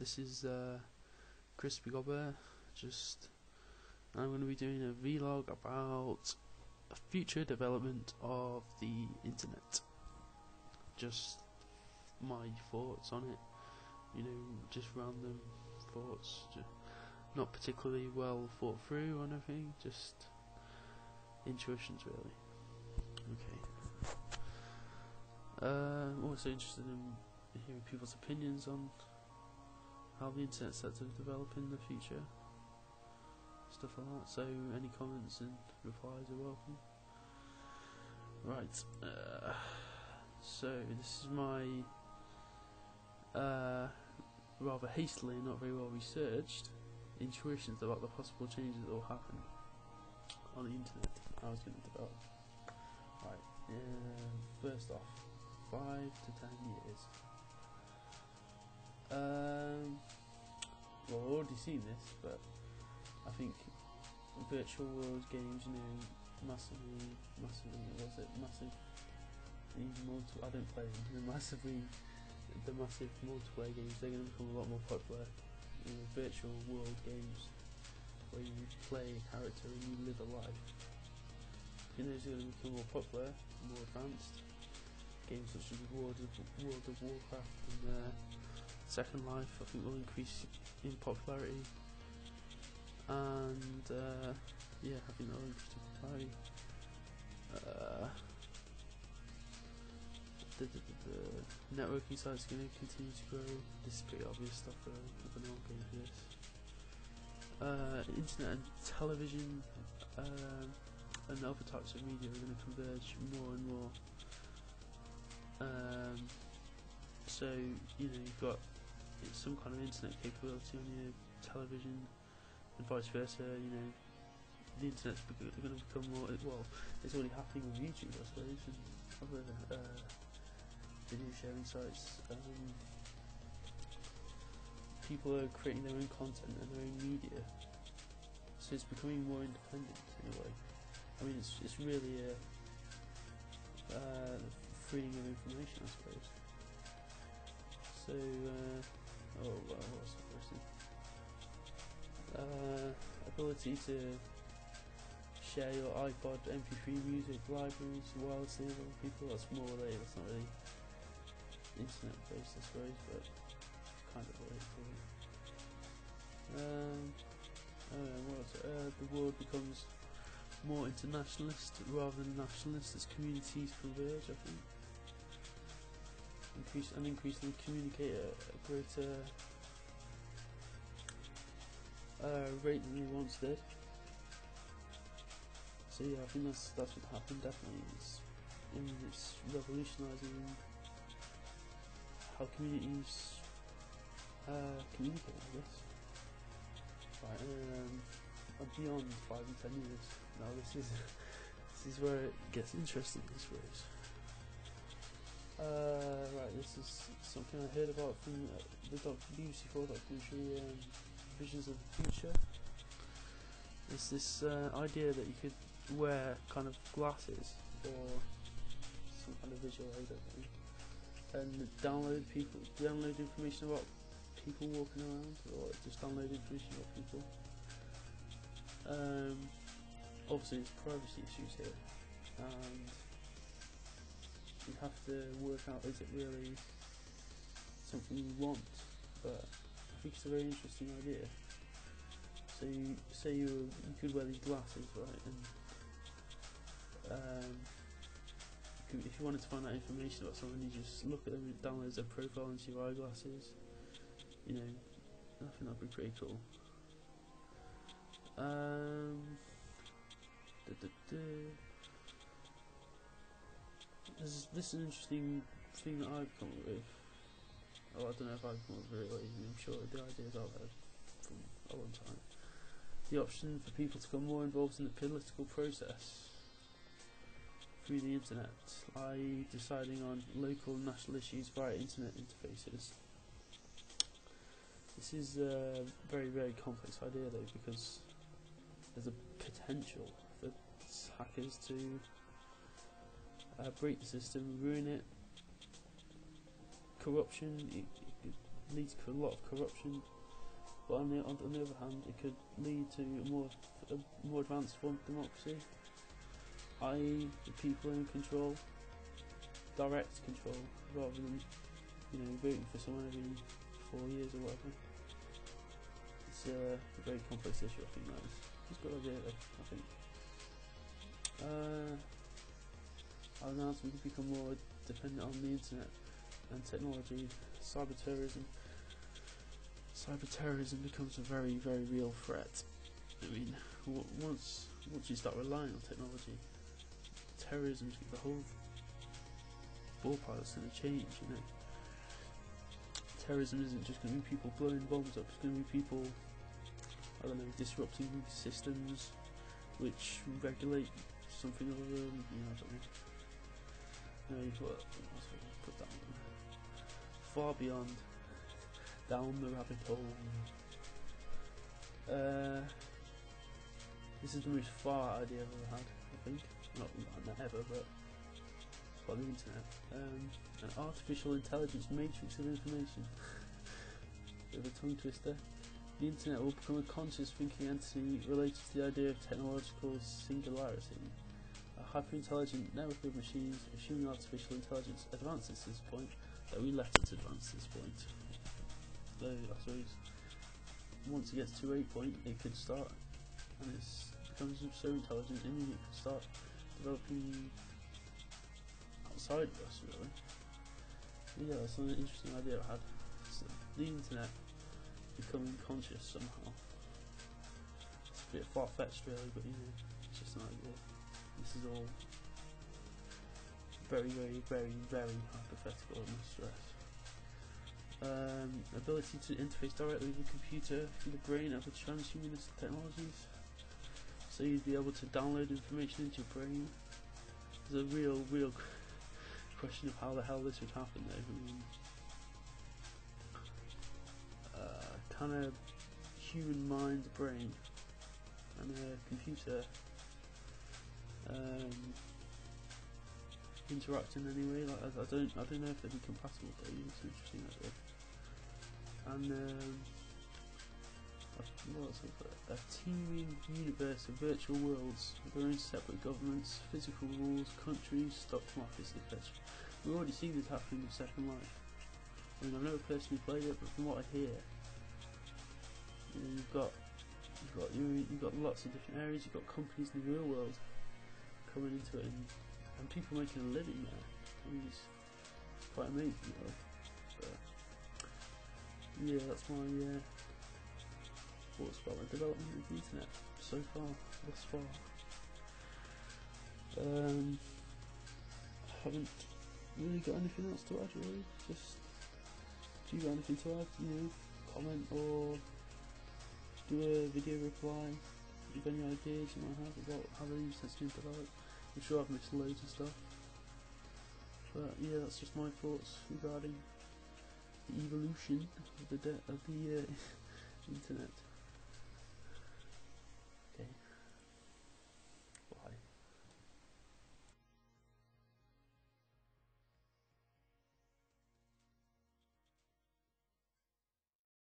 this is Crispy Gobber. I'm going to be doing a vlog about future development of the internet. Just my thoughts on it, just random thoughts, not particularly well thought through or anything, just intuitions really. Okay. I'm also interested in hearing people's opinions on how the internet's set to develop in the future, stuff like that. So any comments and replies are welcome. Right. So this is my rather hastily, not very well researched intuitions about the possible changes that will happen on the internet. I was going to develop. Right. First off, 5 to 10 years. Well, I've already seen this, but I think virtual world games, massively, I don't play them. The massive multiplayer games, they're going to become a lot more popular. Virtual world games where you play a character and you live a life. Those are going to become more popular, more advanced. Games such as World of Warcraft and Second Life, I think, will increase in popularity. And yeah, I think that will increase in popularity. The networking sites are going to continue to grow. This is pretty obvious stuff, though. I don't know what I'm going for this. Internet and television and other types of media are going to converge more and more. So you've got some kind of internet capability on your television, and vice versa. The internet's going to become more. Well, it's already happening with YouTube, I suppose, and other video sharing sites. People are creating their own content and their own media, so it's becoming more independent in a way. I mean, it's really a freeing of information, I suppose. So, what's the first thing? Ability to share your iPod, MP3 music libraries wirelessly with other people. That's more related. That's not really internet based, I suppose, but kind of related to it. What else? The world becomes more internationalist rather than nationalist as communities converge, I think. Increasingly communicate at a greater rate than they once did. So yeah, I think that's what happened, definitely. It's revolutionising how communities communicate, I guess. Right, beyond 5 and 10 years. Now this is where it gets interesting, I suppose. Right, this is something I heard about from the BBC4 documentary, Visions of the Future. It's this idea that you could wear kind of glasses or some kind of visual aid, I think, and download information about people walking around, or just download information about people. Obviously there's privacy issues here, and you have to work out, is it really something you want? But I think it's a very interesting idea. So you say you could wear these glasses, right, and if you wanted to find out information about someone, you just look at them and download their profile into your eyeglasses. I think that'd be pretty cool. This is an interesting thing that I've come up with. Oh, I don't know if I've come up with it, I'm sure the idea's out there from a long time. The option for people to become more involved in the political process through the internet, i.e. deciding on local and national issues via internet interfaces. This is a very, very complex idea though, because there's a potential for hackers to break the system, ruin it. Corruption, lead to a lot of corruption, but on the other hand, it could lead to a more advanced form of democracy, i.e. the people in control, direct control, rather than voting for someone every 4 years or whatever. It's a very complex issue, I think that is. It's a good idea though, I think. I don't know, we could become more dependent on the internet and technology. Cyber-terrorism becomes a very, very real threat. I mean, once you start relying on technology, terrorism, the whole ballpark's going to change, Terrorism isn't just going to be people blowing bombs up, it's going to be people, I don't know, disrupting systems which regulate something or other, I don't know. No, put that one far beyond, down the rabbit hole. This is the most far idea I've ever had, I think. Not ever, but it's about the internet. An artificial intelligence matrix of information. Bit of a tongue twister. The internet will become a conscious thinking entity related to the idea of technological singularity. A hyper-intelligent network of machines, assuming artificial intelligence advances to this point, that we let it advance to this point. Though I suppose once it gets to a point, it could start, and it becomes so intelligent, it could start developing outside of us, really. Yeah, that's an interesting idea I had. So the internet becoming conscious somehow. It's a bit far-fetched, really, but it's just an idea. This is all very, very, very, very hypothetical, I must stress. Ability to interface directly with a computer through the brain of the transhumanist technologies. So you'd be able to download information into your brain. There's a real question of how the hell this would happen though. Kind of human mind, brain, and a computer interact in any way. Like I don't know if they'd be compatible, but it's an interesting idea. And a teeming universe of virtual worlds with their own separate governments, physical rules, countries, stock markets, etc. We've already seen this happening with Second Life. I mean, I've never personally played it, but from what I hear, you've got lots of different areas. You've got companies in the real world coming into it, and people making a living there. I mean, it's quite amazing, really. But yeah, that's my thoughts about the development of the internet so far, thus far. I haven't really got anything else to add, really. Just, do you got anything to add? Comment or do a video reply. If any ideas you might have about how the internet's been developed. I'm sure I've missed loads of stuff. But yeah, that's just my thoughts regarding the evolution of the internet.